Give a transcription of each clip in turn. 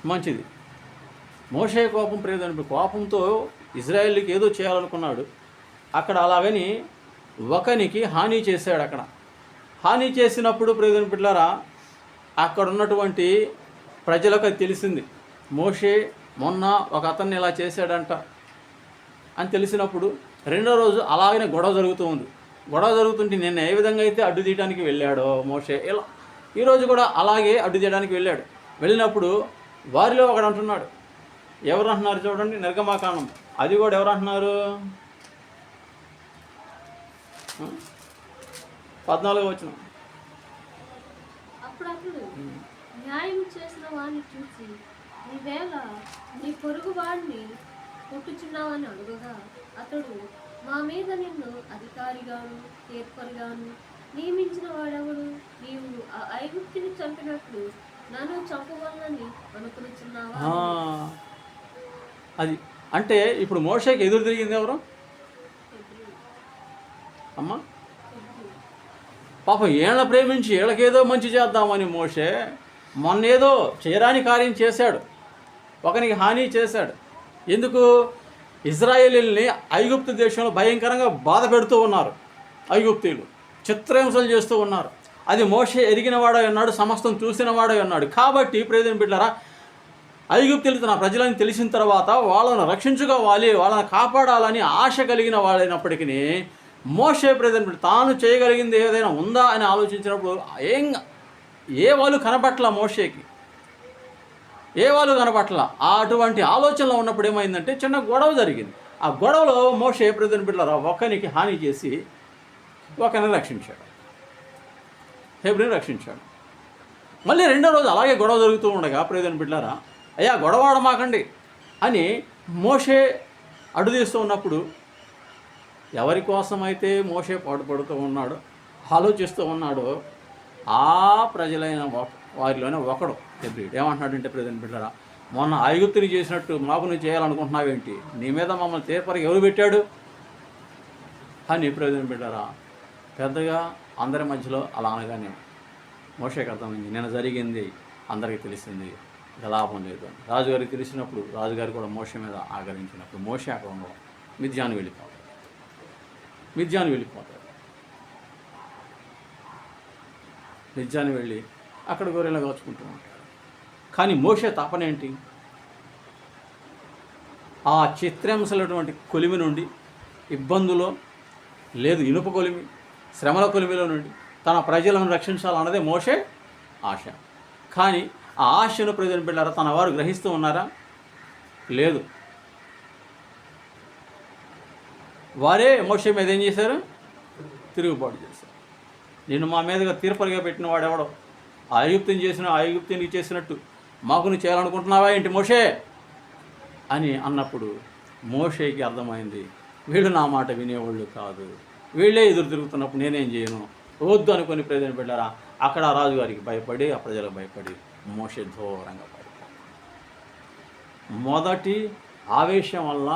మంచిది. మోషే కోపం ప్రియమైన కోపంతో ఇజ్రాయేల్కి ఏదో చేయాలనుకున్నాడు. అక్కడ అలాగని ఒకనికి హాని చేశాడు. అక్కడ హాని చేసినప్పుడు ప్రియమైన బిడ్డలారా, అక్కడ ఉన్నటువంటి ప్రజలకు అది తెలిసింది. మోషే మొన్న ఒక అతన్ని ఇలా చేశాడంట అని తెలిసినప్పుడు రెండో రోజు అలాగనే గొడవ జరుగుతూ ఉంది. గొడవ జరుగుతుంటే నిన్న ఏ విధంగా అయితే అడ్డు తీయడానికి వెళ్ళాడో మోషే, ఇలా ఈరోజు కూడా అలాగే అడ్డు తీయడానికి వెళ్ళాడు. వెళ్ళినప్పుడు వారిలో ఒకడు అంటున్నాడు. ఎవరు అంటున్నారు చూడండి, నిర్గమాకాండం. అది కూడా ఎవరు అంటున్నారు? 14వ వచనం. అప్పుడప్పుడు న్యాయం చేసిన వాడిని చూసి, నీవేళ నీ పొరుగు వాడిని కొట్టుచున్నావని అడుగగా, అతడు, మా మీద నిన్ను అధికారిగాను తీర్పరిగాను నియమించిన వాడెవడు? నీవు ఆ ఐగుప్తుని చంపినట్లు నన్ను చంపవలనని అనుకునిచున్నావా? అది అంటే ఇప్పుడు మోషేకి ఎదురు తిరిగింది ఎవరు? అమ్మా, పాపం ఏళ్ళ ప్రేమించి వీళ్ళకేదో మంచి చేద్దామని మోషే మొన్నేదో చేయరాని కార్యం చేశాడు, ఒకనికి హాని చేశాడు. ఎందుకు? ఇజ్రాయేలీల్ని ఐగుప్తు దేశంలో భయంకరంగా బాధ పెడుతూ ఉన్నారు. ఐగుప్తీయులు చిత్రహింసలు చేస్తూ ఉన్నారు. అది మోషే ఎరిగినవాడై ఉన్నాడు, సమస్తం చూసినవాడై ఉన్నాడు. కాబట్టి ప్రియమైన బిడ్డలారా, ఐగుప్తీయులు తన ప్రజలని తెలిసిన తర్వాత వాళ్ళను రక్షించుకోవాలి, వాళ్ళని కాపాడాలని ఆశ కలిగిన వాడైనప్పటికీ మోషే ప్రియమైన బిడ్డ తాను చేయగలిగింది ఏదైనా ఉందా అని ఆలోచించినప్పుడు ఏ వాళ్ళు కనపట్ల మోషేకి, ఏ వాళ్ళు కనపట్ల. అటువంటి ఆలోచనలో ఉన్నప్పుడు ఏమైందంటే చిన్న గొడవ జరిగింది. ఆ గొడవలో మోషే ప్రియమైన బిడ్డలారా ఒకనికి హాని చేసి ఒకరిని రక్షించాడు, హెబ్రీని రక్షించాడు. మళ్ళీ రెండో రోజు అలాగే గొడవ జరుగుతూ ఉండగా ప్రియమైన బిడ్డలారా, అయ్యా గొడవ ఆడమాకండి అని మోషే అడ్డుతీస్తూ ఉన్నప్పుడు ఎవరి కోసమైతే మోషే పాటుపడుతూ ఉన్నాడో, ఆలోచిస్తూ ఉన్నాడో ఆ ప్రజలైన వారిలోనే ఒకడు హెబ్రీయుడు ఏమంటున్నాడంటే, ప్రియమైన బిడ్డలారా, మొన్న ఐగుప్తుని చేసినట్టు మాకు నువ్వు చేయాలనుకుంటున్నావేంటి? నీ మీద మమ్మల్ని తీర్పరికి ఎవరు పెట్టాడు అని ప్రియమైన బిడ్డలారా పెద్దగా అందరి మధ్యలో అలా అనగానే మోషేకి అర్థమైంది, నేను జరిగింది అందరికీ తెలిసింది, ఇక లాభం లేదు. రాజుగారికి తెలిసినప్పుడు రాజుగారు కూడా మోషే మీద ఆగరించినప్పుడు మోషే అక్కడ ఉండవు, మిద్యాను వెళ్ళిపోతాడు. మిద్యాను వెళ్ళి అక్కడ గొర్రెలు కాచుకుంటూ ఉంటాడు. కానీ మోషే తపనేంటి? ఆ చిత్రహింసలటువంటి కొలిమి నుండి, ఇబ్బందులో లేదు ఇనుప కొలిమి, శ్రమల కొలిమిలో నుండి తన ప్రజలను రక్షించాలన్నదే మోషే ఆశ. కానీ ఆ ఆశను ప్రజలు బిడ్డారా తన వారు గ్రహిస్తూ ఉన్నారా? లేదు. వారే మోషే మీద ఏం చేశారు? తిరుగుబాటు చేశారు. నేను మా మీదగా తీర్పరిగా పెట్టిన వాడెవడో, ఆ ఐగుప్తునికి చేసినట్టు మాకు నువ్వు చేయాలనుకుంటున్నావా ఏంటి మోషే అని అన్నప్పుడు మోషేకి అర్థమైంది, వీళ్ళు నా మాట వినేవాళ్ళు కాదు, వీళ్ళే ఎదురు తిరుగుతున్నప్పుడు నేనేం చేయను, వద్దు అనుకుని ప్రజలు బిడ్డారా అక్కడ రాజుగారికి భయపడి ఆ ప్రజలకు భయపడి మోషే దూరంగా పడిపోయాడు. మొదటి ఆవేశం వల్ల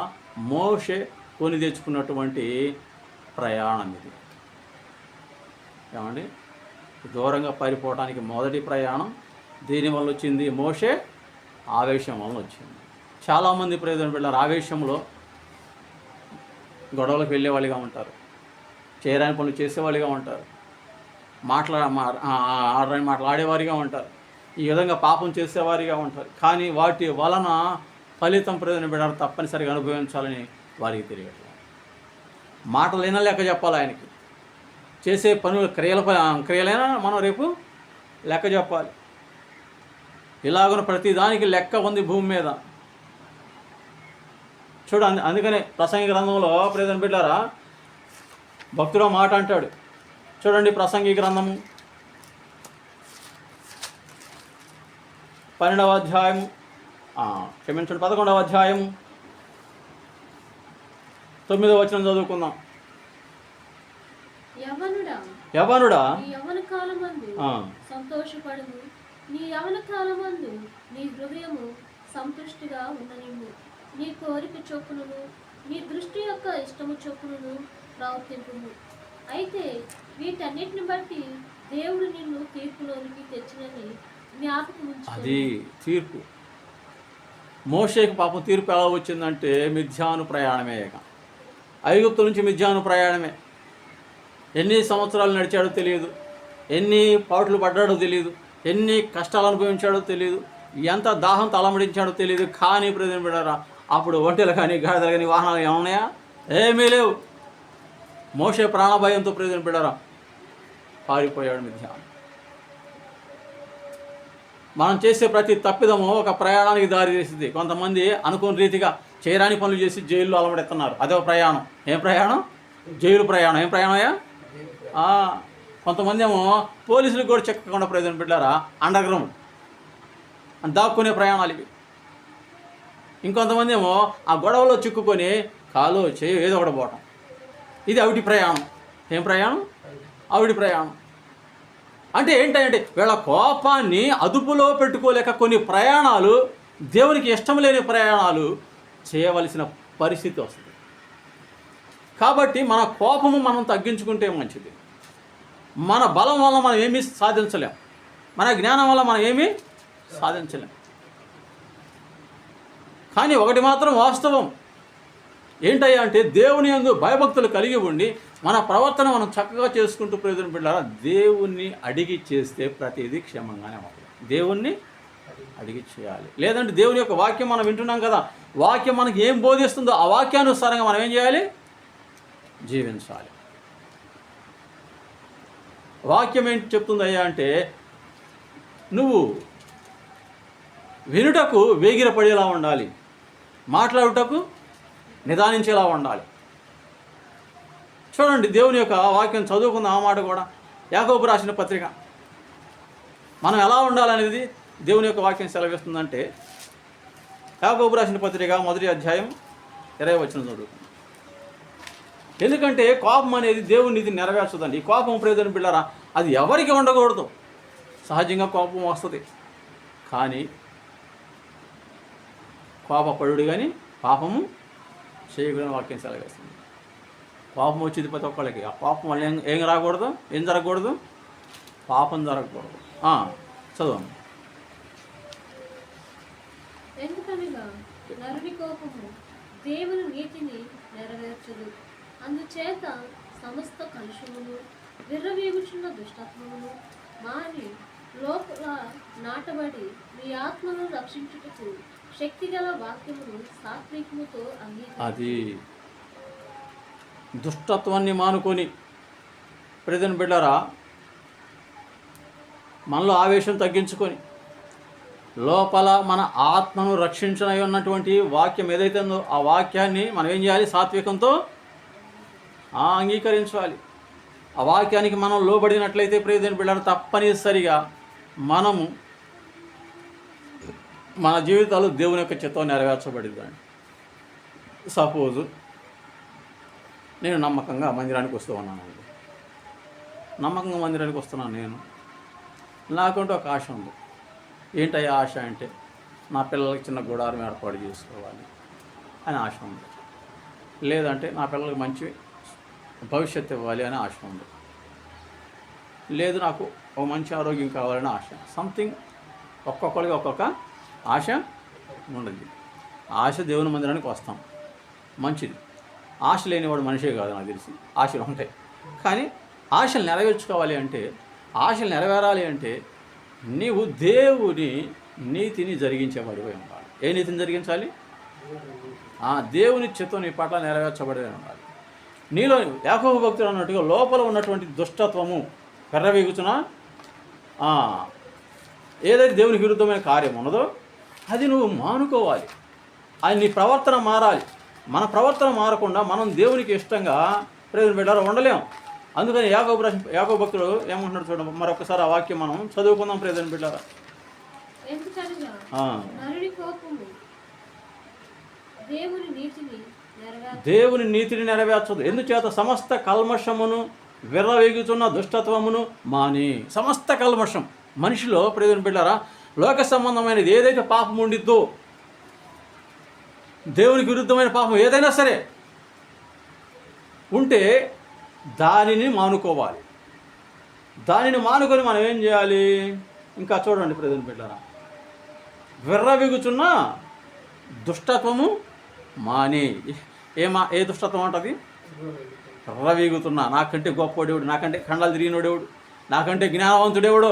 మోషే కొని తెచ్చుకున్నటువంటి ప్రయాణం ఇది. ఏమండి, దూరంగా పారిపోవడానికి మొదటి ప్రయాణం దీనివల్ల వచ్చింది, మోషే ఆవేశం వల్ల వచ్చింది. చాలామంది ప్రయోజనం పిల్లలు ఆవేశంలో గొడవలకు వెళ్ళేవాళ్ళుగా ఉంటారు, చేయరాని పనులు చేసేవాళ్ళుగా ఉంటారు, ఆడరాని మాట్లాడేవారిగా ఉంటారు, ఈ విధంగా పాపం చేసేవారిగా ఉంటారు. కానీ వాటి వలన ఫలితం ప్రయోజనం పెట్టారు తప్పనిసరిగా అనుభవించాలని వారికి తెలియట్లేదు. మాటలైనా లెక్క చెప్పాలి ఆయనకి, చేసే పనులు క్రియలైనా మనం రేపు లెక్క చెప్పాలి. ఇలాగున ప్రతిదానికి లెక్క ఉంది భూమి మీద. చూడండి, అందుకనే ప్రసంగి గ్రంథంలో ప్రయోజనం పెట్టారా భక్తుడు మాట అంటాడు. చూడండి, ప్రసంగి గ్రంథము 12వ అధ్యాయము 11వ అధ్యాయము 9వ వచనం చదువుకుందాం. యవ్వనుడా సంతోషపడుము, నీ యవన కాలమందు నీ హృదయము సంతృష్టిగా ఉండనిమ్ము, నీ కోరిక చొప్పును నీ దృష్టి యొక్క ఇష్టము చొప్పును ప్రవర్తింపుము. అయితే వీటన్నిటిని బట్టి దేవుడు నిన్ను తీర్పులోనికి తెచ్చినని జ్ఞాపకం ఉంచుకో. అది తీర్పు. మోషేకి పాపం తీర్పు ఎలా వచ్చిందంటే మిథ్యాను ప్రయాణమే. ఇక ఐగుప్తు నుంచి మిథ్యాను ప్రయాణమే. ఎన్ని సంవత్సరాలు నడిచాడో తెలియదు, ఎన్ని పాటలు పడ్డాడో తెలియదు, ఎన్ని కష్టాలు అనుభవించాడో తెలియదు, ఎంత దాహం తలమడించాడో తెలియదు. కానీ ప్రజలు బిడ్డారా, అప్పుడు ఒంటెలు కానీ గాడిదలు కానీ వాహనాలు ఏమన్నాయా? ఏమీ లేవు. మోషే ప్రాణభయంతో ప్రజలు బిడ్డారా పారిపోయాడు మిథ్యాను. మనం చేసే ప్రతి తప్పిదము ఒక ప్రయాణానికి దారి తీసింది. కొంతమంది అనుకోని రీతిగా చేయరాని పనులు చేసి జైల్లో అలమడెత్తున్నారు. అదే ప్రయాణం. ఏం ప్రయాణం? జైలు ప్రయాణం. ఏం ప్రయాణమయ్యా? కొంతమంది ఏమో పోలీసులకు కూడా చెక్కకుండా ప్రయోజనం బిడ్డారా అండర్ గ్రౌండ్ దాక్కునే ప్రయాణాలు ఇవి. ఇంకొంతమంది ఏమో ఆ గొడవలో చిక్కుకొని కాలు చేయి ఏదో ఒకటి పోవటం. ఇది అవిటి ప్రయాణం. ఏం ప్రయాణం? అవిటి ప్రయాణం. అంటే ఏంటంటే వీళ్ళ కోపాన్ని అదుపులో పెట్టుకోలేక కొన్ని ప్రయాణాలు, దేవునికి ఇష్టం లేని ప్రయాణాలు చేయవలసిన పరిస్థితి వస్తుంది. కాబట్టి మన కోపము మనం తగ్గించుకుంటే మంచిది. మన బలం వల్ల మనం ఏమీ సాధించలేం, మన జ్ఞానం వల్ల మనం ఏమీ సాధించలేం. కానీ ఒకటి మాత్రం వాస్తవం ఏంటయ్యా అంటే, దేవుని యందు భయభక్తులు కలిగి ఉండి మన ప్రవర్తన మనం చక్కగా చేసుకుంటూ ప్రయోజనం బిడ్డారా దేవుణ్ణి అడిగి చేస్తే ప్రతిదీ క్షేమంగానే ఉంటుంది. దేవుణ్ణి అడిగి చేయాలి. లేదంటే దేవుని యొక్క వాక్యం మనం వింటున్నాం కదా, వాక్యం మనకి ఏం బోధిస్తుందో ఆ వాక్యానుసారంగా మనం ఏం చేయాలి? జీవించాలి. వాక్యం ఏంటి చెప్తుందయ్యా అంటే, నువ్వు వినుటకు వేగిరపడేలా ఉండాలి, మాట్లాడుటకు నిదానించేలా ఉండాలి. చూడండి, దేవుని యొక్క వాక్యం చదువుకున్న ఆ మాట కూడా యాకోబు రాసిన పత్రిక. మనం ఎలా ఉండాలనేది దేవుని యొక్క వాక్యం సెలవిస్తుందంటే, యాకోబు రాసిన పత్రిక 1వ అధ్యాయం 20వ వచనం చదువుకుందాం. ఎందుకంటే కోపం అనేది దేవుని నీతిని నెరవేర్చదండి. ఈ కోపం ప్రయోజనం బిళ్ళరా అది ఎవరికి ఉండకూడదు. సహజంగా కోపం వస్తుంది, కానీ కోపపడు కానీ పాపము చేయకూడని వాక్యం సెలవేస్తుంది. పాపం వచ్చింది ప్రతి ఒక్కళ్ళకి. ఆ పాపం వల్ల ఏం రాకూడదు? ఏం జరగకూడదు? పాపం జరగకూడదు. చదవండి. ఎందుకనగా నరుని కోపము దేవుని నీతిని నెరవేర్చదు. అందుచేత సమస్త కలుషమును విర్రవీగుచున్న దుష్టత్వమును మాని లోపల నాటబడి మీ ఆత్మను రక్షించుటకు శక్తిగల వాక్యమును సాత్వికముతో అది దుష్టత్వాన్ని మానుకొని ప్రజలను బిడ్డారా మనలో ఆవేశం తగ్గించుకొని లోపల మన ఆత్మను రక్షించనై ఉన్నటువంటి వాక్యం ఏదైతే ఉందో ఆ వాక్యాన్ని మనం ఏం చేయాలి? సాత్వికంతో అంగీకరించాలి. ఆ వాక్యానికి మనం లోబడినట్లయితే ప్రయోజనం బిడ్డారు తప్పనిసరిగా మనము మన జీవితాలు దేవుని యొక్క చిత్తం నెరవేర్చబడిందండి. సపోజు నేను నమ్మకంగా మందిరానికి వస్తూ ఉన్నానండి. నమ్మకంగా మందిరానికి వస్తున్నాను నేను. నాకంటూ ఒక ఆశ ఉంది. ఏంటయ్యా ఆశ అంటే, నా పిల్లలకి చిన్న గుడారం ఏర్పాటు చేసుకోవాలి అని ఆశ ఉంది. లేదంటే నా పిల్లలకి మంచి భవిష్యత్తు ఇవ్వాలి అని ఆశ ఉంది. లేదు నాకు ఒక మంచి ఆరోగ్యం కావాలని ఆశ. సంథింగ్ ఒక్కొక్కరికి ఒక్కొక్క ఆశ ఉండదు. ఆశ దేవుని మందిరానికి వస్తాం, మంచిది. ఆశ లేనివాడు మనిషే కాదు నాకు తెలిసి. ఆశలు ఉంటాయి, కానీ ఆశలు నెరవేర్చుకోవాలి అంటే, ఆశలు నెరవేరాలి అంటే నీవు దేవుని నీతిని జరిగించేవాడివై ఉండాలి. ఏ నీతిని జరిగించాలి? దేవుని చిత్తం నీ పట్ల నెరవేర్చబడి ఉండాలి. నీలో యాకోబు భక్తుడు అన్నట్టుగా లోపల ఉన్నటువంటి దుష్టత్వము పెర్రవీగుచున్న ఏదైతే దేవునికి విరుద్ధమైన కార్యం ఉన్నదో అది నువ్వు మానుకోవాలి. అది నీ ప్రవర్తన మారాలి. మన ప్రవర్తన మారకుండా మనం దేవునికి ఇష్టంగా ప్రయోజనం పెట్టారో ఉండలేం. అందుకని యాకోబు భక్తుడు ఏమంటున్నాడు చూడండి, మరొకసారి ఆ వాక్యం మనం చదువుకుందాం. ప్రయోజనం పెట్టారా దేవుని నీతిని నెరవేర్చదు. ఎందుచేత సమస్త కల్మషమును విర్రవీగుచున్న దుష్టత్వమును మాని. సమస్త కల్మషం మనిషిలో ప్రయోజనం పెట్టారా లోక సంబంధమైనది ఏదైతే పాపం ఉండిద్దో, దేవునికి విరుద్ధమైన పాపం ఏదైనా సరే ఉంటే దానిని మానుకోవాలి. దానిని మానుకొని మనం ఏం చేయాలి? ఇంకా చూడండి ప్రయోజనం పెట్టారా విర్రవీగుచున్న దుష్టత్వము మాని. ఏ దుష్టత్వం అంటది? రవీగుతున్నా, నాకంటే గొప్పవాడేవుడు, నాకంటే ఖండాలు తిరిగినోడేవుడు, నాకంటే జ్ఞానవంతుడేవుడు,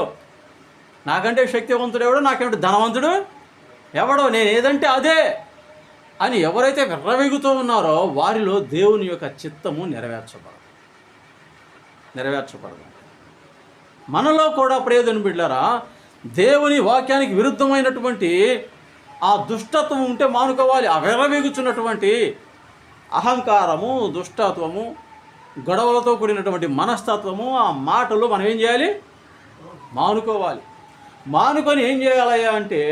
నాకంటే శక్తివంతుడేవాడు, నాకంటే ధనవంతుడు ఎవడో, నేను ఏదంటే అదే అని ఎవరైతే విర్రవీగుతూ ఉన్నారో వారిలో దేవుని యొక్క చిత్తము నెరవేర్చబడదు. మనలో కూడా ప్రయోజనం బిడ్డారా, దేవుని వాక్యానికి విరుద్ధమైనటువంటి ఆ దుష్టత్వం ఉంటే మానుకోవాలి. ఆ విర్రవీగుచున్నటువంటి అహంకారము, దుష్టత్వము, గొడవలతో కూడినటువంటి మనస్తత్వము, ఆ మాటలు మనం ఏం చేయాలి? మానుకోవాలి. మానుకొని ఏం చేయాలయ్యా అంటే,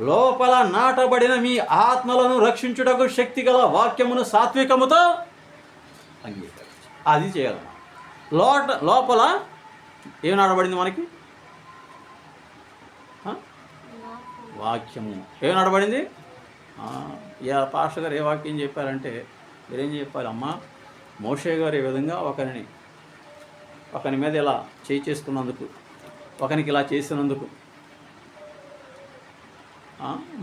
లోపల నాటబడిన మీ ఆత్మలను రక్షించుటకు శక్తి గల వాక్యమును సాత్వికముతో అంగీకరించాలి. అది చేయాలి. లోపల ఏం నాటబడింది మనకి? వాక్యము. ఏం నాటబడింది? పాస్టర్ గారు ఏ వాక్యం చెప్పారంటే, మీరేం చెప్పాలి? అమ్మా, మోషే గారు ఏ విధంగా ఒకని మీద ఇలా చేసుకున్నందుకు, ఒకనికి ఇలా చేసినందుకు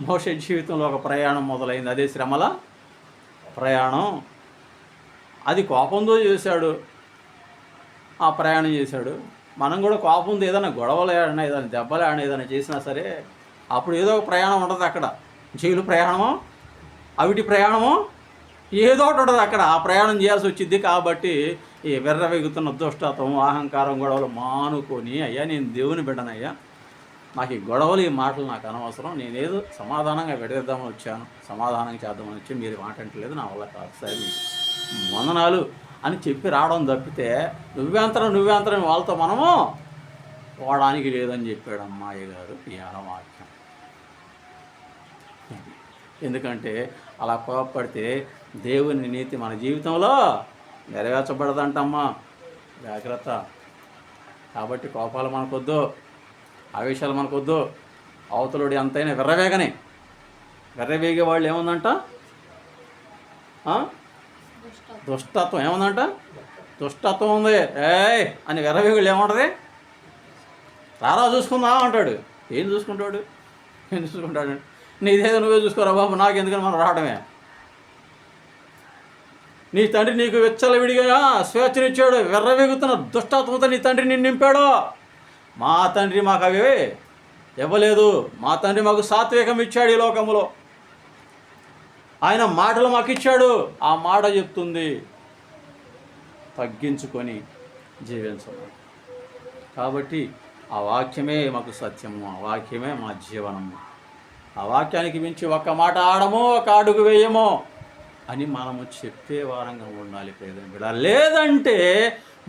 మోషే జీవితంలో ఒక ప్రయాణం మొదలైంది. అదే శ్రమల ప్రయాణం. అది కోపంతో చేశాడు, ఆ ప్రయాణం చేశాడు. మనం కూడా కోపంతో ఏదైనా గొడవలు ఆడినా, ఏదైనా దెబ్బలు ఆడినా, ఏదైనా చేసినా సరే అప్పుడు ఏదో ఒక ప్రయాణం ఉంటుంది అక్కడ. జైలు ప్రయాణమో, అవిటి ప్రయాణమో, ఏదో ఒకటి ఉంటుంది అక్కడ. ఆ ప్రయాణం చేయాల్సి వచ్చింది. కాబట్టి ఈ విర్రవీగుతున్న దుష్టత్వం, అహంకారం, గొడవలు మానుకొని, అయ్యా నేను దేవుని బిడ్డనయ్యా, నాకు ఈ గొడవలు, ఈ మాటలు నాకు అనవసరం, నేనేదో సమాధానంగా విడదీద్దామని వచ్చాను, సమాధానం చేద్దామని వచ్చి మీరు మాట్లాడలేదు, నా వల్ల కాదు సరే మీకు వందనాలు అని చెప్పి రావడం తప్పితే నువ్వెంతరం వాళ్ళతో మనము పోవడానికి లేదని చెప్పాడు అమ్మాయి గారు ఈ వాక్యం. ఎందుకంటే అలా కోపడితే దేవుని నీతి మన జీవితంలో నెరవేర్చబడదంటమ్మా, జాగ్రత్త. కాబట్టి కోపాలు మనకొద్దు, ఆవేశాలు మనకొద్దు. అవతలుడి అంతైనా విర్రవేగే వాళ్ళు ఏముందంట? దుష్టత్వం ఏముందంట? దుష్టత్వం ఉంది అని విర్రవేగుళ్ళు ఏముంటుంది? రారా చూసుకుందా అంటాడు. ఏం చూసుకుంటాడు? నీదేదో నువ్వే చూసుకోరా బాబు, నాకు ఎందుకని మనం రావడమే. నీ తండ్రి నీకు విచ్చలవిడిగా స్వేచ్ఛనిచ్చాడు. విర్రవేగుతున్న దుష్టత్వంతో నీ తండ్రి నిన్ను నింపాడు. మా తండ్రి మాకు అవి ఇవ్వలేదు. మా తండ్రి మాకు సాత్వికం ఇచ్చాడు. ఈ లోకంలో ఆయన మాటలు మాకు ఇచ్చాడు. ఆ మాట చెప్తుంది తగ్గించుకొని జీవించడం. కాబట్టి ఆ వాక్యమే మాకు సత్యము, ఆ వాక్యమే మా జీవనము. ఆ వాక్యానికి మించి ఒక్క మాట ఆడమో, ఒక అడుగు వేయమో అని మనము చెప్పే వారంగా ఉండాలి ప్రియమైన బిడ్డ. లేదంటే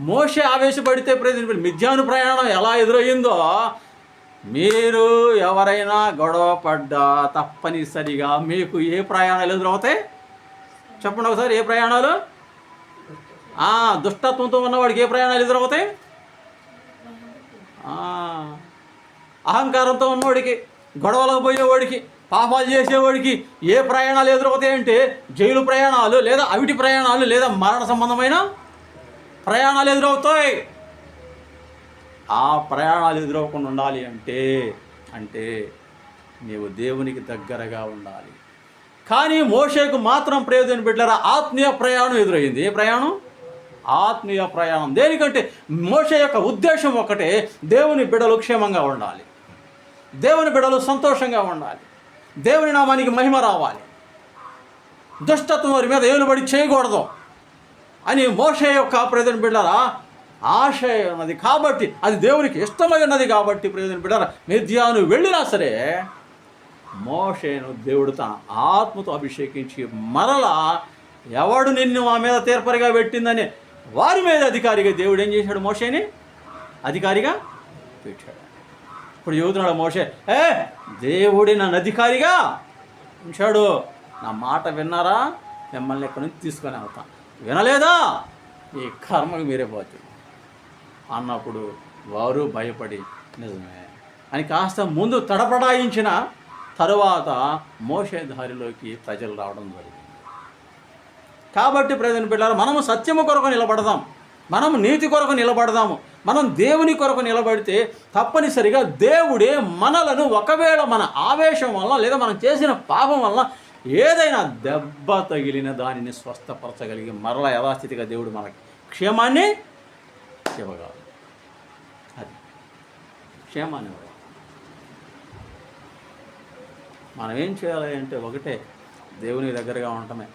మోషే ఆవేశపడితే ప్రియమైన బిడ్డ, మిద్యాను ప్రయాణం ఎలా ఎదురయ్యిందో మీరు ఎవరైనా గొడవ పడ్డా తప్పనిసరిగా మీకు ఏ ప్రయాణాలు ఎదురవుతాయి చెప్పండి ఒకసారి. ఏ ప్రయాణాలు? దుష్టత్వంతో ఉన్నవాడికి ఏ ప్రయాణాలు ఎదురవుతాయి? అహంకారంతో ఉన్నవాడికి, గొడవలకు పోయేవాడికి, పాపాలు చేసేవాడికి ఏ ప్రయాణాలు ఎదురవుతాయంటే జైలు ప్రయాణాలు, లేదా అవిటి ప్రయాణాలు, లేదా మరణ సంబంధమైన ప్రయాణాలు ఎదురవుతాయి. ఆ ప్రయాణాలు ఎదురవకుండా ఉండాలి అంటే నీవు దేవునికి దగ్గరగా ఉండాలి. కానీ మోషేకు మాత్రం ప్రయోజనం పెట్టారా? ఆత్మీయ ప్రయాణం ఎదురైంది. ఏ ప్రయాణం? ఆత్మీయ ప్రయాణం. దేనికంటే మోషే యొక్క ఉద్దేశం ఒకటే, దేవుని బిడ్డలు క్షేమంగా ఉండాలి, దేవుని బిడ్డలు సంతోషంగా ఉండాలి, దేవుని నామానికి మహిమ రావాలి, దుష్టత్వం వారి మీద ఏలుబడి చేయకూడదు అని మోషే యొక్క ప్రయోజనం బిడ్డరా ఆశయ ఉన్నది. కాబట్టి అది దేవునికి ఇష్టమై ఉన్నది. కాబట్టి ప్రయోజనం బిడ్డరా మిద్యాను వెళ్ళినా సరే మోషేను దేవుడు తన ఆత్మతో అభిషేకించి మరలా ఎవడు నిన్ను మా మీద తీర్పరిగా పెట్టిందని వారి మీద అధికారిగా దేవుడు ఏం చేశాడు? మోషేని అధికారిగా పెట్టాడు. ఇప్పుడు చెబుతున్నాడు మోషే, దేవుడి నన్ను అధికారిగా ఉంచాడు. నా మాట విన్నారా? మిమ్మల్ని ఎక్కడి నుంచి తీసుకొని వెళ్తా. వినలేదా? ఈ కర్మకు మీరే పోతుంది అన్నప్పుడు వారు భయపడి నిజమే అని కాస్త ముందు తడపడాయించిన తరువాత మోషే దారిలోకి ప్రజలు రావడం జరిగింది. కాబట్టి ప్రజలు బిడ్డలారా, మనము సత్యము కొరకు నిలబడదాం, మనము నీతి కొరకు నిలబడదాము. మనం దేవుని కొరకు నిలబడితే తప్పనిసరిగా దేవుడే మనలను ఒకవేళ మన ఆవేశం వల్ల లేదా మనం చేసిన పాపం వల్ల ఏదైనా దెబ్బ తగిలిన దానిని స్వస్థపరచగలిగి మరలా యథాస్థితిగా దేవుడు మనకి క్షేమాన్ని ఇవ్వగలడు. అది క్షేమాన్ని ఇవ్వగలడు. మనం ఏం చేయాలి అంటే ఒకటే, దేవుని దగ్గరగా ఉండటమే,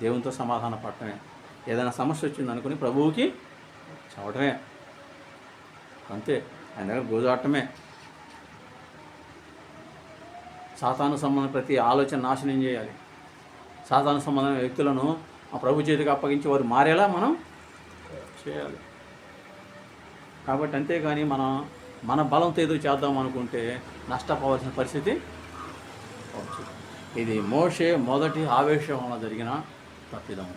దేవునితో సమాధాన పడటమే. ఏదైనా సమస్య వచ్చింది అనుకుని ప్రభువుకి చెప్పడమే, అంతే. ఆయన దగ్గర గోజాడటమే. సాతాను సంబంధం ప్రతి ఆలోచన నాశనం చేయాలి. సాతాను సంబంధమైన వ్యక్తులను ఆ ప్రభు చేతికి అప్పగించి వారు మారేలా మనం చేయాలి. కాబట్టి అంతేగాని మన బలంతో ఏదో చేద్దాం అనుకుంటే నష్టపోవాల్సిన పరిస్థితి వచ్చు. ఇది మోషే మొదటి ఆవేశం వల్ల జరిగిన తప్పిదం.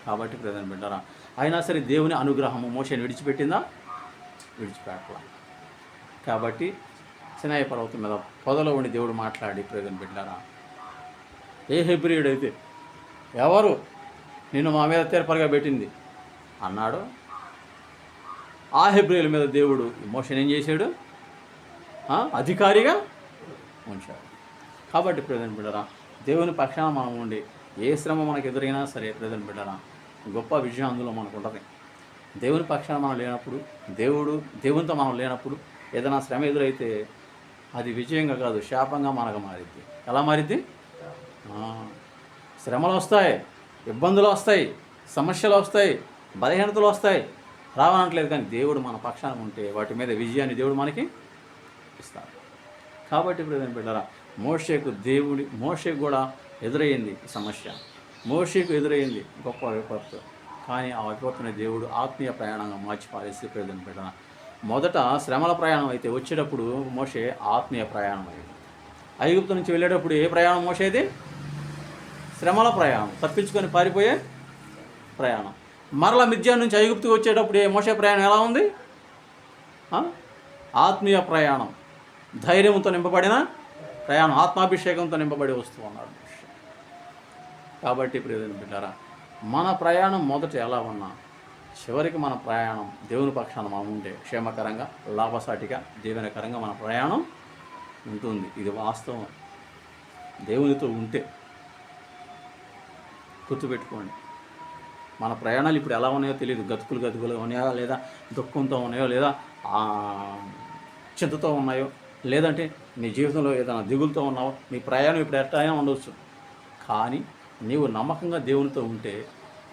కాబట్టి ప్రధాన బిడ్డరా, అయినా సరే దేవుని అనుగ్రహము మోషేని విడిచిపెట్టిందా? విడిచిపెట్టలా. కాబట్టి సినాయి పర్వతం మీద పొదలో ఉండి దేవుడు మాట్లాడి, ప్రధాన బిడ్డరా, ఏ హెబ్రీయుడైతే ఎవరు నిన్ను మా మీద తీర్పరిగా పెట్టింది అన్నాడు, ఆ హెబ్రీయుల మీద దేవుడు మోషేని ఏం చేశాడు? అధికారిగా ఉంచాడు. కాబట్టి ప్రధాన బిడ్డరా, దేవుని పక్షాన మనం ఉండి ఏ శ్రమ మనకు ఎదురైనా సరే ప్రధాన బిడ్డరా, గొప్ప విజయం అందులో మనకు ఉంటుంది. దేవుని పక్షాన మనం లేనప్పుడు, దేవునితో మనం లేనప్పుడు ఏదైనా శ్రమ ఎదురైతే అది విజయంగా కాదు, శాపంగా మనకు మారిద్ది. ఎలా మారిద్ది? శ్రమలు వస్తాయి, ఇబ్బందులు వస్తాయి, సమస్యలు వస్తాయి, బలహీనతలు వస్తాయి, రావనట్లేదు. కానీ దేవుడు మన పక్షాన ఉంటే వాటి మీద విజయాన్ని దేవుడు మనకి ఇస్తాడు. కాబట్టి ప్రధాన బిడ్డరా, మోషేకు కూడా ఎదురయ్యింది సమస్య, మోషేకు ఎదురయ్యింది గొప్ప విపత్తు. కానీ ఆ విపత్తుని దేవుడు ఆత్మీయ ప్రయాణంగా మార్చి పారేసి ప్రధాన బిడ్డరా, మొదట శ్రమల ప్రయాణం అయితే వచ్చేటప్పుడు మోషే ఆత్మీయ ప్రయాణం అయింది. ఐగుప్తు నుంచి వెళ్ళేటప్పుడు ఏ ప్రయాణం మోషేది? శ్రమల ప్రయాణం, తప్పించుకొని పారిపోయే ప్రయాణం. మరల మిద్యాన్ నుంచి ఐగుప్తుకు వచ్చేటప్పుడు మోషే ప్రయాణం ఎలా ఉంది? ఆత్మీయ ప్రయాణం, ధైర్యంతో నింపబడిన ప్రయాణం, ఆత్మాభిషేకంతో నింపబడి వస్తూ ఉన్నాడు. కాబట్టి ప్రియమైన బిడ్డారా, మన ప్రయాణం మొదట ఎలా ఉన్నా చివరికి మన ప్రయాణం దేవుని పక్షాన మనం ఉంటే క్షేమకరంగా, లాభసాటిగా, దీవెనకరంగా మన ప్రయాణం ఉంటుంది. ఇది వాస్తవం. దేవునితో ఉంటే గుర్తుపెట్టుకోండి. మన ప్రయాణాలు ఇప్పుడు ఎలా ఉన్నాయో తెలియదు. గతుకులు ఉన్నాయో, లేదా దుఃఖంతో ఉన్నాయో, లేదా చింతతో ఉన్నాయో, లేదంటే నీ జీవితంలో ఏదైనా దిగులతో ఉన్నావో, నీ ప్రయాణం ఇప్పుడు ఎట్టయినా ఉండవచ్చు. కానీ నీవు నమ్మకంగా దేవునితో ఉంటే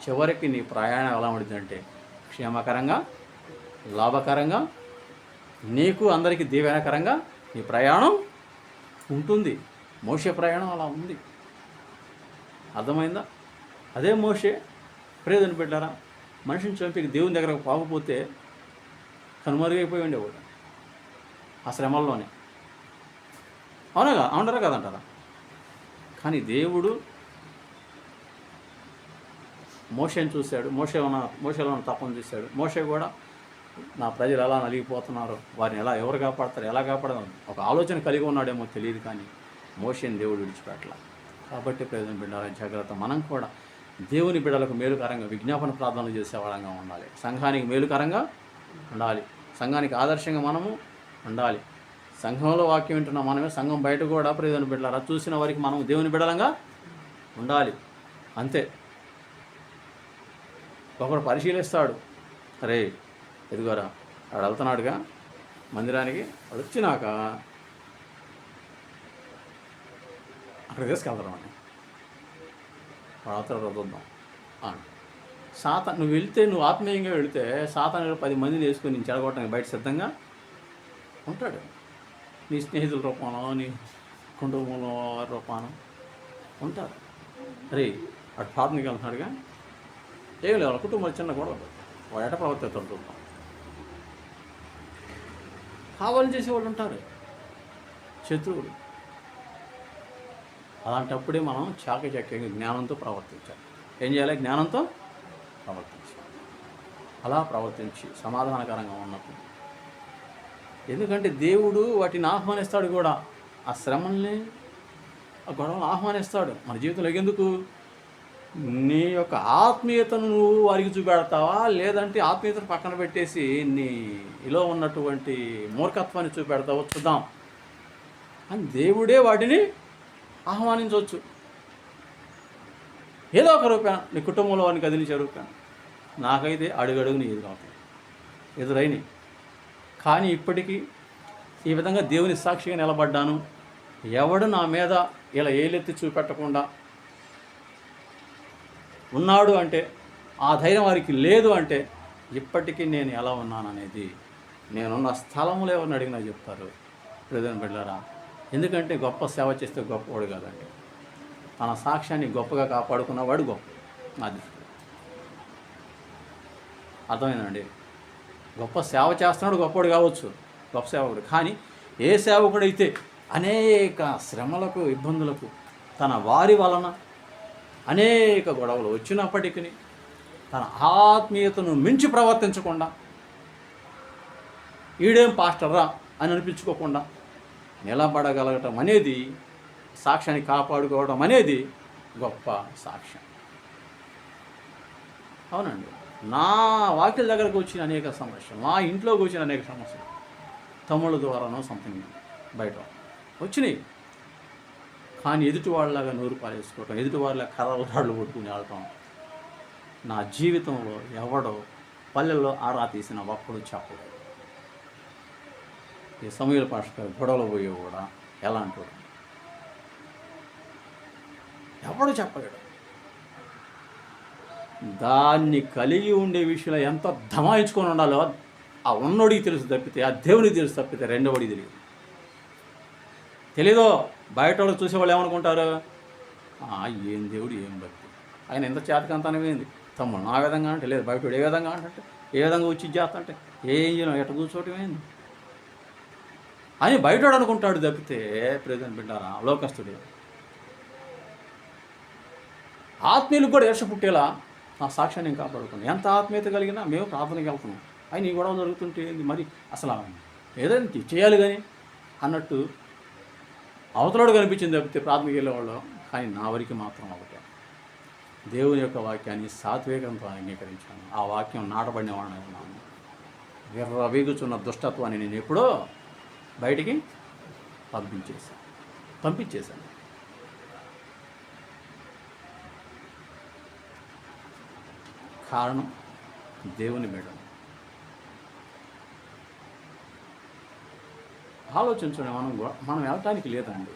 చివరికి నీ ప్రయాణం ఎలా ఉంటుందంటే క్షేమకరంగా, లాభకరంగా, నీకు అందరికీ దీవెనకరంగా నీ ప్రయాణం ఉంటుంది. మోషే ప్రయాణం అలా ఉంది. అర్థమైందా? అదే మోషే ప్రియదని పెట్టారా, మనిషిని చంపి దేవుని దగ్గరకు పోకపోతే కనుమరుగైపోయి ఉండేవాడు ఆ శ్రమల్లోనే. అవునరా కదంటారా? కానీ దేవుడు మోషేని చూశాడు, మోషేలో ఉన్న తప్పని చూశాడు. మోషే కూడా నా ప్రజలు ఎలా నలిగిపోతున్నారు, వారిని ఎవరు కాపాడతారు, ఎలా కాపాడతారు ఒక ఆలోచన కలిగి ఉన్నాడేమో తెలియదు. కానీ మోషేని దేవుడు విడిచిపెట్టల. కాబట్టి ప్రయోజనం బిడ్డల జాగ్రత్త. మనం కూడా దేవుని బిడ్డలకు మేలుకరంగా విజ్ఞాపన ప్రార్థనలు చేసేవాళ్ళంగా ఉండాలి. సంఘానికి మేలుకరంగా ఉండాలి. సంఘానికి ఆదర్శంగా మనము ఉండాలి. సంఘంలో వాక్యం వింటున్న మనమే సంఘం బయట కూడా ప్రయోజన బిడ్డలారా చూసిన వారికి మనం దేవుని బిడ్డలంగా ఉండాలి. అంతే. ఒకడు పరిశీలిస్తాడు, అరే ఎదుగోరా వాడు వెళ్తున్నాడుగా మందిరానికి, వాడు వచ్చినాక అక్కడ తీసుకెళ్తారు అని వాడు అవతల చూద్దాం నువ్వు వెళ్తే, నువ్వు ఆత్మీయంగా వెళితే సాతాను 10 మందిని వేసుకొని నేను చెడగొట్టడానికి బయట సిద్ధంగా ఉంటాడు. నీ స్నేహితుల రూపంలో, నీ కుటుంబంలో రూపాన ఉంటారు. అరే వాడు ప్రార్థనకి వెళ్తున్నాడుగా, ఏం లేదు, వాళ్ళ కుటుంబం చిన్న గొడవ, వాడు ఎట ప్రవర్తిస్తాడు చూద్దాం. కావాలని చేసేవాళ్ళు ఉంటారు, శత్రువులు. అలాంటప్పుడే మనం చాకచక్యంగా జ్ఞానంతో ప్రవర్తించాలి. ఏం చేయాలి? జ్ఞానంతో ప్రవర్తించాలి. అలా ప్రవర్తించి సమాధానకరంగా ఉన్నప్పుడు, ఎందుకంటే దేవుడు వాటిని ఆహ్వానిస్తాడు కూడా, ఆ శ్రమల్ని, ఆ గొడవలు ఆహ్వానిస్తాడు మన జీవితంలో. ఎందుకు? నీ యొక్క ఆత్మీయతను నువ్వు వారికి చూపెడతావా, లేదంటే ఆత్మీయతను పక్కన పెట్టేసి నీలో ఉన్నటువంటి మూర్ఖత్వాన్ని చూపెడతావో చూద్దాం. అని దేవుడే వాటిని ఆహ్వానించవచ్చు. ఏదో ఒక రూపాయన నీ కుటుంబంలో వాడిని కదిలించే రూపాయన. నాకైతే అడుగడుగుని ఎదురైనవి. కానీ ఇప్పటికీ ఈ విధంగా దేవుని సాక్షిగా నిలబడ్డాను. ఎవడు నా మీద ఇలా ఏలెత్తి చూపెట్టకుండా ఉన్నాడు అంటే, ఆ ధైర్యం వారికి లేదు అంటే, ఇప్పటికీ నేను ఎలా ఉన్నాననేది నేనున్న స్థలంలో ఎవరిని అడిగినా చెప్తారు. ప్రియమైన బిడ్డలారా, ఎందుకంటే గొప్ప సేవ చేస్తే గొప్పవాడు కాదండి. తన సాక్ష్యాన్ని గొప్పగా కాపాడుకున్నవాడు గొప్ప. అది అర్థమైందండి. గొప్ప సేవ చేస్తున్నాడు గొప్పవాడు కావచ్చు, గొప్ప సేవకుడు. కానీ ఏ సేవకుడైతే అనేక శ్రమలకు ఇబ్బందులకు తన వారి వలన అనేక గొడవలు వచ్చినప్పటికీ తన ఆత్మీయతను మించి ప్రవర్తించకుండా, ఈడేం పాస్టర్రా అని అనిపించుకోకుండా నిలబడగలగటం అనేది, సాక్ష్యాన్ని కాపాడుకోవడం అనేది గొప్ప సాక్ష్యం. అవునండి. నా వాకిల దగ్గరకు వచ్చిన అనేక సమస్యలు, మా ఇంట్లోకి వచ్చిన అనేక సమస్యలు తమ్ముళ్ళ ద్వారానో సంథింగ్ బయట వచ్చినాయి. కానీ ఎదుటి వాళ్ళలాగా నోరు పారేసుకోవటం, ఎదుటి వాళ్ళ కర్రలు రాళ్ళు కొట్టుకుని ఆడటం నా జీవితంలో ఎవడో పల్లెల్లో ఆరా తీసిన ఒక్కడు చెప్పడు. ఈ సమూయేలు పాస్టర్ గొడవలు పోయేవి కూడా ఎలాంటి వాడు ఎవడు చెప్పలేడు. దాన్ని కలిగి ఉండే విషయంలో ఎంత ధమాయించుకొని ఉండాలో ఆ ఉన్నోడికి తెలుసు తప్పితే, ఆ దేవునికి తెలుసు తప్పితే రెండోడికి తెలియదు. తెలీదో. బయట వాళ్ళు చూసేవాళ్ళు ఏమనుకుంటారు, ఏం దేవుడు ఏం భక్తి, ఆయన ఎంత చేతకంతనమైంది, తమ్ముడు నా విధంగా అంటే లేదు, బయట ఏ విధంగా అంటే ఏ విధంగా వచ్చి చేస్తా అంటే ఏం చేయను ఎట్ట కూర్చోవటం ఏంది అని బయటోడు అనుకుంటాడు తప్పితే, ప్రెజెంట్ బిడ్డారా లోకస్తుడే. ఆత్మీయులకు కూడా ఈర్ష పుట్టేలా నా సాక్ష్యాన్ని నేను కాపాడుకున్నాను. ఎంత ఆత్మీయత కలిగినా మేము ప్రార్థనకి వెళ్తున్నాం, ఆయన ఈ గొడవ జరుగుతుంటే ఏంది మరి, అసలు ఏదైనా చేయాలి కానీ అన్నట్టు అవతలోడు కనిపించింది తప్పితే ప్రాథమిక వెళ్ళేవాళ్ళు. కానీ నా వరకు మాత్రం ఒకటే, దేవుని యొక్క వాక్యాన్ని సాత్వికంతో అంగీకరించాను. ఆ వాక్యం నాటబడిన వాడిని ఉన్నాను. విర్రవీగుచున్న దుష్టత్వాన్ని నేను ఎప్పుడో బయటికి పంపించేశాను. కారణం దేవుని బిడ్డ. ఆలోచించండి. మనం వెళ్ళటానికి లేదండి,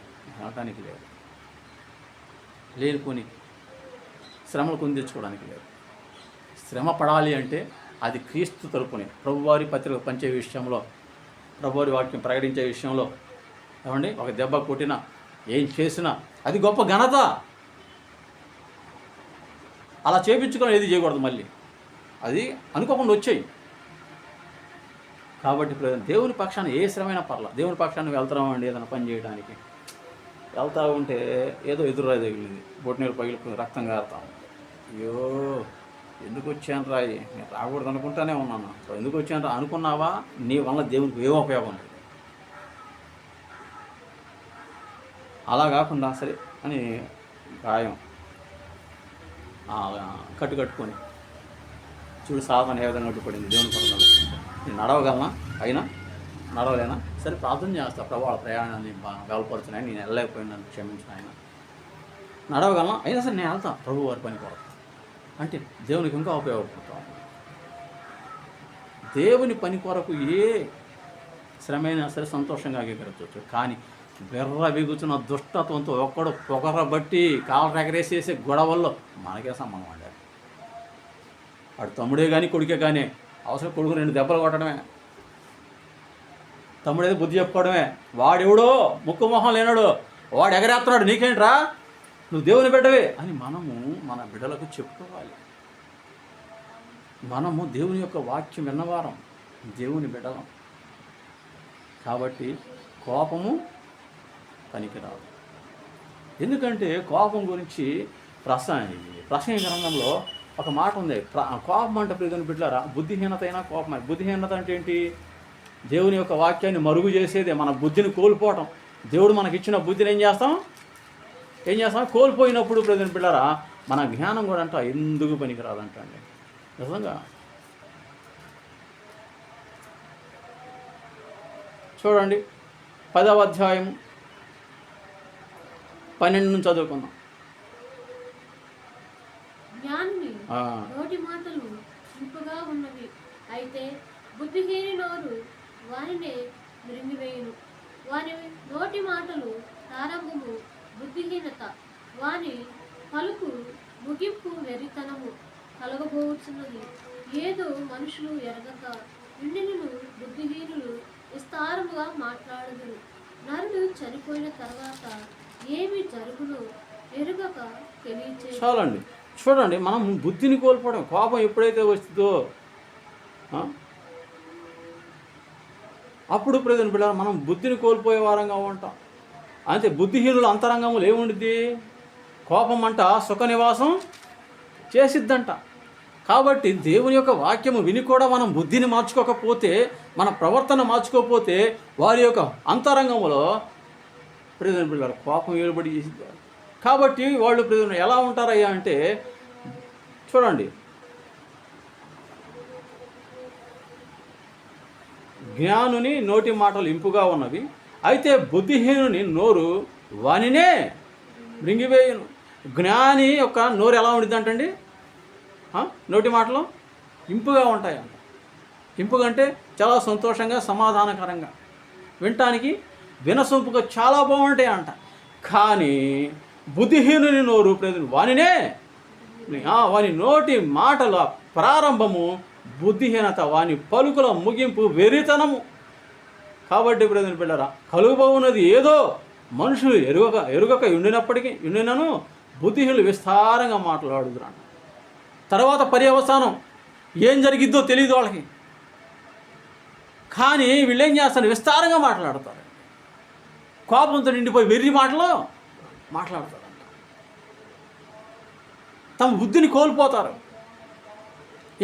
లేనిపోని శ్రమలు కొని తెచ్చుకోవడానికి లేదు. శ్రమ పడాలి అంటే అది క్రీస్తు తరపునే ప్రభువారి పత్రిక పంచే విషయంలో, ప్రభువారి వాక్యం ప్రకటించే విషయంలో ఏమండి, ఒక దెబ్బ కొట్టినా ఏం చేసినా అది గొప్ప ఘనత. అలా చేయించుకొని ఏది చేయకూడదు, మళ్ళీ అది అనుకోకుండా వచ్చాయి. కాబట్టి దేవుని పక్షాన్ని ఏ శ్రమైనా పర్లా, దేవుని పక్షాన్ని వెళ్తామండి ఏదైనా పని చేయడానికి. వెళ్తూ ఉంటే ఏదో ఎదురురాయి తగిలింది, బొట్టినీళ్ళు పగిలిపోయి రక్తం కారుతాం. అయ్యో ఎందుకు వచ్చాను రాయి, నేను రాకూడదు అనుకుంటానే ఉన్నాను. ఎందుకు వచ్చాను రా అనుకున్నావా, నీ వల్ల దేవునికి ఏమో ఉపయోగం లేదు. అలా కాకుండా సరే అని గాయం కట్టుకొని చూడు సాధన ఏ విధంగా అడ్డుపడింది, దేవుని కొరకు నడుస్తుంది. నేను నడవగలనా, అయినా నడవలేనా, సరే ప్రార్థన చేస్తా, ప్రభు వాళ్ళ ప్రయాణాన్ని బలపరుచున్నాయి, నేను వెళ్ళలేకపోయినాను క్షమించిన ఆయన. నడవగలనా, అయినా సరే నేను వెళ్తాను ప్రభు వారి పని కొరకు అంటే దేవునికి ఇంకా ఉపయోగపడతాం. దేవుని పని కొరకు ఏ శ్రమైనా సరే సంతోషంగా అంగీకరించవచ్చు. కానీ విర్రవీగుచున్న దుష్టత్వంతో ఒక్కడు పొగరబట్టి కాళ్ళు ఎగరేసేసే గొడవల్లో మనకే సంబంధం అండి. వాడు తమ్ముడే కానీ కొడుకే కానీ అవసరం కొడుకు 2 దెబ్బలు కొట్టడమే, తమ్ముడేదో బుద్ధి చెప్పుకోవడమే. వాడెవడో ముక్కు మొహం లేనాడు, వాడు ఎగరేస్తున్నాడు, నీకేంట్రా నువ్వు దేవుని బిడ్డవే అని మనము మన బిడ్డలకు చెప్పుకోవాలి. మనము దేవుని యొక్క వాక్యం విన్నవారం, దేవుని బిడ్డలం. కాబట్టి కోపము పనికిరాదు. ఎందుకంటే కోపం గురించి ప్రసంగ గ్రంథంలో ఒక మాట ఉంది. కోపం అంటే ప్రియమైన బిడ్డలారా బుద్ధిహీనత అయినా కోపమే. బుద్ధిహీనత అంటే ఏంటి, దేవుని యొక్క వాక్యాన్ని మరుగు చేసేదే, మన బుద్ధిని కోల్పోవటం. దేవుడు మనకిచ్చిన బుద్ధిని ఏం చేస్తాం కోల్పోయినప్పుడు ప్రియమైన బిడ్డలారా మన జ్ఞానం కూడా అంట ఎందుకు పనికిరాదంట అండి. నిజంగా చూడండి 10వ అధ్యాయం 12 నుంచి చదువుకుందాం. జ్ఞానుని నోటి మాటలు ఇంపుగా ఉన్నవి, అయితే బుద్ధిహీని నోరు వారినే మృంగివేయును. వాని నోటి మాటలు ప్రారంభము బుద్ధిహీనత, వాని పలుకు ముగింపు వెర్రితనము కలగబోచున్నది. ఏదో మనుషులు ఎరగక ఇండిను బుద్ధిహీనులు విస్తారముగా మాట్లాడుదురు. నరుడు చనిపోయిన తర్వాత ఏమి జరుగునో ఎరుగక తెలియచే. చాలండి, చూడండి, మనం బుద్ధిని కోల్పోవడం, కోపం ఎప్పుడైతే వస్తుందో అప్పుడు ప్రజలు పిల్లలు మనం బుద్ధిని కోల్పోయే వారంగా ఉంటాం. అంతే, బుద్ధిహీనుల అంతరంగములు ఏముండిద్ది? కోపం అంట సుఖ నివాసం చేసిద్దంట. కాబట్టి దేవుని యొక్క వాక్యము విని కూడా మనం బుద్ధిని మార్చుకోకపోతే, మన ప్రవర్తన మార్చుకోకపోతే వారి యొక్క అంతరంగంలో ప్రజల పిల్లలు కోపం ఏలుబడి చేసిద్దారు. కాబట్టి వాళ్ళు ప్రజలు ఎలా ఉంటారయ్యా అంటే, చూడండి, జ్ఞానుని నోటి మాటలు ఇంపుగా ఉన్నవి, అయితే బుద్ధిహీనుని నోరు వానినే మృంగివేయును. జ్ఞాని యొక్క నోరు ఎలా ఉండిద్ది అంటండి? నోటి మాటలు ఇంపుగా ఉంటాయంట. ఇంపుగా అంటే చాలా సంతోషంగా, సమాధానకరంగా, వినటానికి వినసొంపుగా చాలా బాగుంటాయి అంట. కానీ బుద్ధిహీనుని నోరు వానినే, వాని నోటి మాటల ప్రారంభము బుద్ధిహీనత, వాని పలుకుల ముగింపు వెర్రితనము. కాబట్టి బ్రదర్ బిడ్డరా, కలుగబోవున్నది ఏదో మనుషులు ఎరుగక ఉండినను బుద్ధిహీనులు విస్తారంగా మాట్లాడుదురు. తర్వాత పర్యవసానం ఏం జరిగిద్దో తెలియదు వాళ్ళకి. కానీ వీళ్ళు ఏం చేస్తారు? విస్తారంగా మాట్లాడతారు, కోపంతో నిండిపోయి వెర్రి మాటలు మాట్లాడతారంట. తమ బుద్ధిని కోల్పోతారు.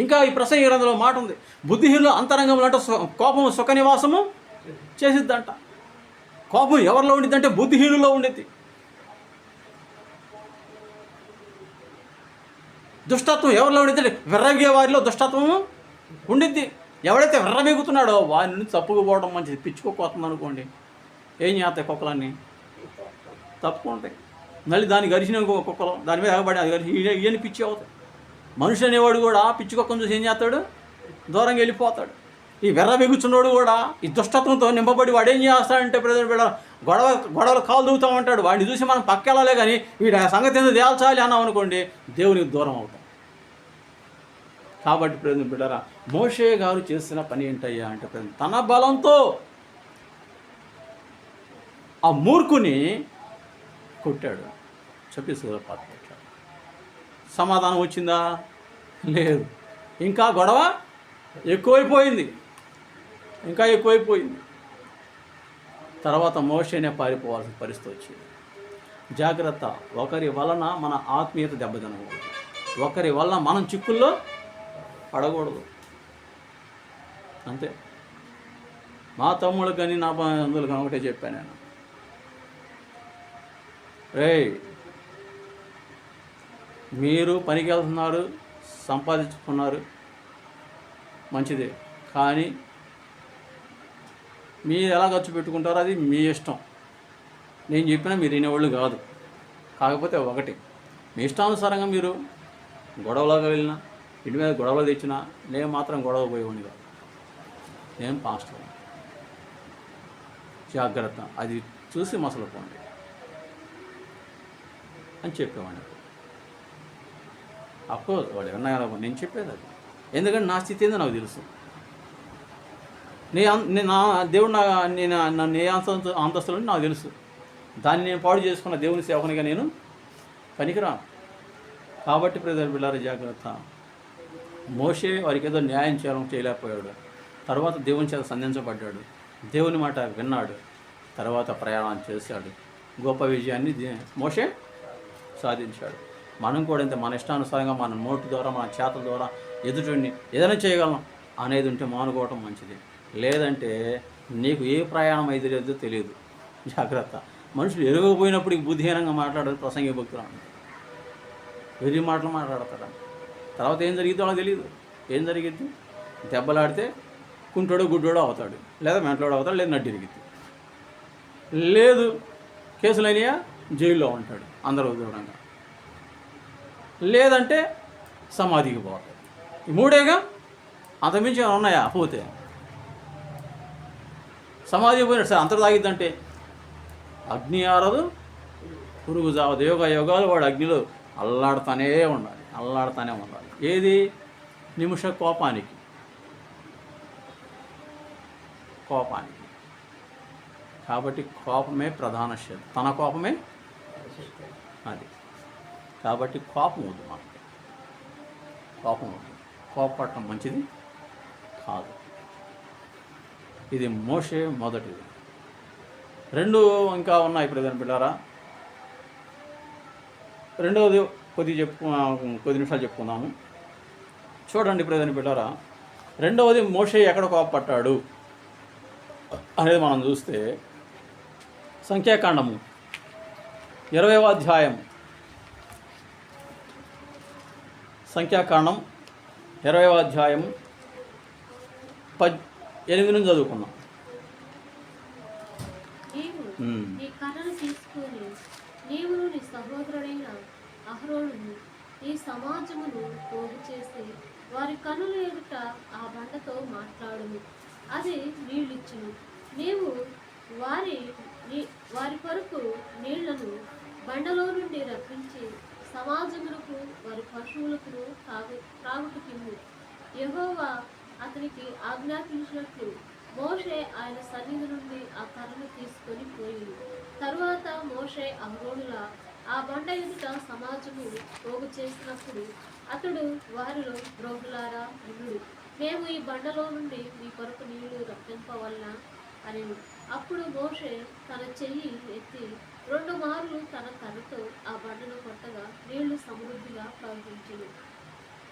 ఇంకా ఈ ప్రసంగ గ్రంథంలో మాట ఉంది, బుద్ధిహీనులు అంతరంగంలో అంటే కోపం సుఖ నివాసము చేసిద్దంట. కోపం ఎవరిలో ఉండిద్దంటే బుద్ధిహీనుల్లో ఉండిద్ది. దుష్టత్వం ఎవరిలో ఉండిద్దంటే విర్రవీగే వారిలో దుష్టత్వము ఉండిద్ది. ఎవడైతే విర్రవీగుతున్నాడో వారి నుంచి తప్పుకుపోవడం మంచిది. పిచ్చుకోపోతుంది అనుకోండి, ఏం చేస్తాయి కుక్కలన్నీ? తప్పుకుంటాయి. మళ్ళీ దాన్ని గరిచిన కుక్కలు దాని మీద ఎగబడి అది గరిచి ఇవన్నీ పిచ్చి అవుతాయి. మనిషి అనేవాడు కూడా పిచ్చి కుక్కను చూసి ఏం చేస్తాడు? దూరంగా వెళ్ళిపోతాడు. ఈ వెర్ర వెగుచున్నోడు కూడా ఈ దుష్టత్వంతో నింపబడి వాడు ఏం చేస్తాడంటే గొడవలు కాలు దూగుతూ ఉంటాడు. వాడిని చూసి మనం పక్క వెళ్ళాలే కానీ వీడి సంగతి ఎందుకు తేల్చాలి అన్నాం అనుకోండి, దేవునికి దూరం అవుతాం. కాబట్టి ప్రజలు బిడ్డరా, మోషే గారు చేసిన పని ఏంటయ్యా అంటే, తన బలంతో ఆ మూర్ఖుని కొట్టాడు, చెప్పేసి పాత్ర. సమాధానం వచ్చిందా? లేదు. ఇంకా గొడవ ఎక్కువైపోయింది. తర్వాత మోషేనే పారిపోవాల్సిన పరిస్థితి వచ్చింది. జాగ్రత్త, ఒకరి వలన మన ఆత్మీయత దెబ్బతినకూడదు, ఒకరి వలన మనం చిక్కుల్లో పడకూడదు. అంతే. మా తమ్ముళ్ళకి కానీ నా బంధువులకు కానీ ఒకటే చెప్పాను నేను, రేయ్, మీరు పనికి వెళ్తున్నారు, సంపాదించుకున్నారు, మంచిదే. కానీ మీరు ఎలా ఖర్చు పెట్టుకుంటారో అది మీ ఇష్టం. నేను చెప్పినా మీరు వినేవాళ్ళు కాదు. కాకపోతే ఒకటి, మీ ఇష్టానుసారంగా మీరు గొడవలోకి వెళ్ళినా, ఇంటి మీద గొడవలు తెచ్చినా నేను మాత్రం గొడవ పోయేవాడిని కాదు. నేను పాస్టర్. జాగ్రత్త, అది చూసి మసలుకోండి అని చెప్పేవాడిని. అఫ్కోర్స్ వాడు ఏమన్నా నేను చెప్పేది అది, ఎందుకంటే నా స్థితి ఏందో నాకు తెలుసు. నా దేవుడు నన్ను ఏ అంతస్తులు నాకు తెలుసు. దాన్ని నేను పాడు చేసుకున్న దేవుని సేవకునిగా నేను పనికిరాను. కాబట్టి ప్రజల బిడ్డలారా, జాగ్రత్త. మోషే వారికి ఏదో న్యాయం చేయలేకపోయాడు. తర్వాత దేవుని చేత సంధించబడ్డాడు, దేవుని మాట విన్నాడు, తర్వాత ప్రయాణం చేశాడు. గొప్ప విజయాన్ని మోషే సాధించాడు. మనం కూడా ఇంత మన ఇష్టానుసారంగా మన నోటి ద్వారా, మన చేతల ద్వారా ఎదుటిని ఏదైనా చేయగలం అనేది ఉంటే మానుకోవటం మంచిది. లేదంటే నీకు ఏ ప్రయాణం ఎదురేదో తెలియదు. జాగ్రత్త. మనుషులు ఎరగకపోయినప్పుడు బుద్ధిహీనంగా మాట్లాడారు ప్రసంగి భక్తులు, వెర్రి మాటలు మాట్లాడతాడు. తర్వాత ఏం జరిగిద్దో వాళ్ళకి తెలియదు. ఏం జరిగిద్ది? దెబ్బలాడితే కుంటోడో గుడ్డోడో అవుతాడు, లేదా మెంటలోడో అవుతాడు, లేదా నడ్డిరిగిద్ది. లేదు కేసులు అయినాయా జైల్లో ఉంటాడు అందరూ దూరంగా, లేదంటే సమాధికి పోతాడు. ఈ మూడేగా, అంతమించి ఏమైనా ఉన్నాయా? పోతే సమాధికి పోయినట్టు సార్ అంతకు తాగిద్దంటే అగ్ని ఆరదు పురుగు జావదు, యోగాలు వాడు అగ్నిలో అల్లాడుతూనే ఉండాలి. ఏది? నిమిష కోపానికి. కాబట్టి కోపమే ప్రధాన శత్రు, తన కోపమే అది. కాబట్టి కోపం వద్దు మనకి, కోపపడటం మంచిది కాదు. ఇది మోషే మొదటిది. రెండు ఇంకా ఉన్నాయి ప్రధాన బిడ్డారా. రెండవది కొద్ది నిమిషాలు చెప్పుకుందాము. చూడండి ప్రధాన బిడ్డారా, రెండవది మోషే ఎక్కడ కోపపడ్డాడు అనేది మనం చూస్తే సంఖ్యాకాండము 20వ అధ్యాయం, సంఖ్యాకాండం 20వ అధ్యాయం 8 నుంచి చదువుకున్నాం. నీ కర్రను తీసుకొని నీవును నీ సహోదరుడైన అహరోనును ఈ సమాజమును పోగు చేసి వారి కనుల ఎదుట ఆ బండతో మాట్లాడును, అది నీళ్ళిచ్చును. నీవు వారి కొరకు నీళ్లను బండలో నుండి రప్పించి సమాజములకు వారి పశువులకు త్రాగుటకిమ్ము. యెహోవా అతనికి ఆజ్ఞాపించినట్లు మోషే ఆయన సన్నిధి నుండి ఆ కర్రను తీసుకొని పోయి, తరువాత మోషే అహరోనుల ఆ బండ ఎదుట సమాజము పోగు చేసినప్పుడు అతడు వారిలో, ద్రోహులారా వినుడు, మేము ఈ బండలో నుండి మీ కొరకు నీళ్లు రప్పింపవలన అని. అప్పుడు మోషే తన చెయ్యి ఎత్తి 2 మార్లు తన కర్రతో ఆ బండను కొట్టగా నీళ్లు సమృద్ధిగా ప్రవహించును,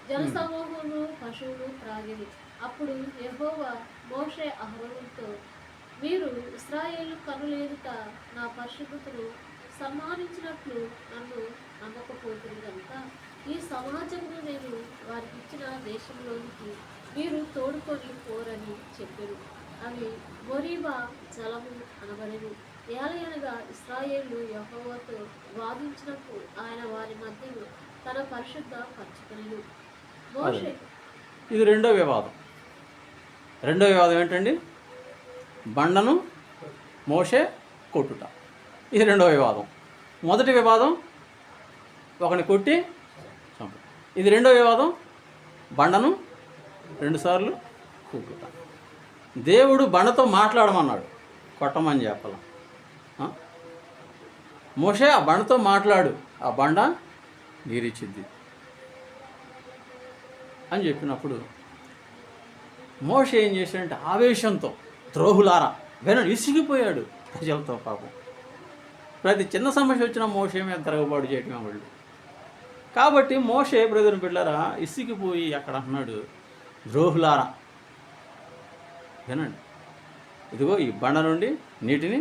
జలసమూహమును పశువులు త్రాగిని. అప్పుడు యెహోవా మోషే అహరోనుతో, మీరు ఇశ్రాయేలు కనుల ఎదుట నా పరిశుద్ధతను సన్మానించినట్లు నన్ను నమ్మకపోతుంది కనుక ఈ సమాజమును నేను వారికి ఇచ్చిన దేశంలోనికి మీరు తోడుకొని పోరని చెప్పారు. అవి మొరీబా జలము అనబడెను. ఏలయనగా ఇశ్రాయేలు యెహోవాతో వాదించినప్పుడు ఆయన వారి మధ్యలో తన పరిశుద్ధ పరచుకొనెను. మోషే ఇది రెండో వివాదం ఏంటండి? బండను మోషే కొట్టుట. ఇది రెండో వివాదం. మొదటి వివాదం ఒకని కొట్టి చంపు. ఇది రెండో వివాదం బండను 2 సార్లు కొట్టుట. దేవుడు బండతో మాట్లాడమన్నాడు, కొట్టమని చెప్పాల. మోషే ఆ బండతో మాట్లాడు, ఆ బండ నీరిచ్చిద్ది అని చెప్పినప్పుడు మోషే ఏం చేశాడంటే ఆవేశంతో, ద్రోహులారా వినండి, ఇసిగిపోయాడు ప్రజలతో. పాపం ప్రతి చిన్న సమస్య వచ్చినా మోషే మీద తిరగబాటు చేయటమే వాళ్ళు. కాబట్టి మోషే బ్రదర్ బిడ్డలారా ఇసిగిపోయి అక్కడ అన్నాడు, ద్రోహులారా వినండి, ఇదిగో ఈ బండ నుండి నీటిని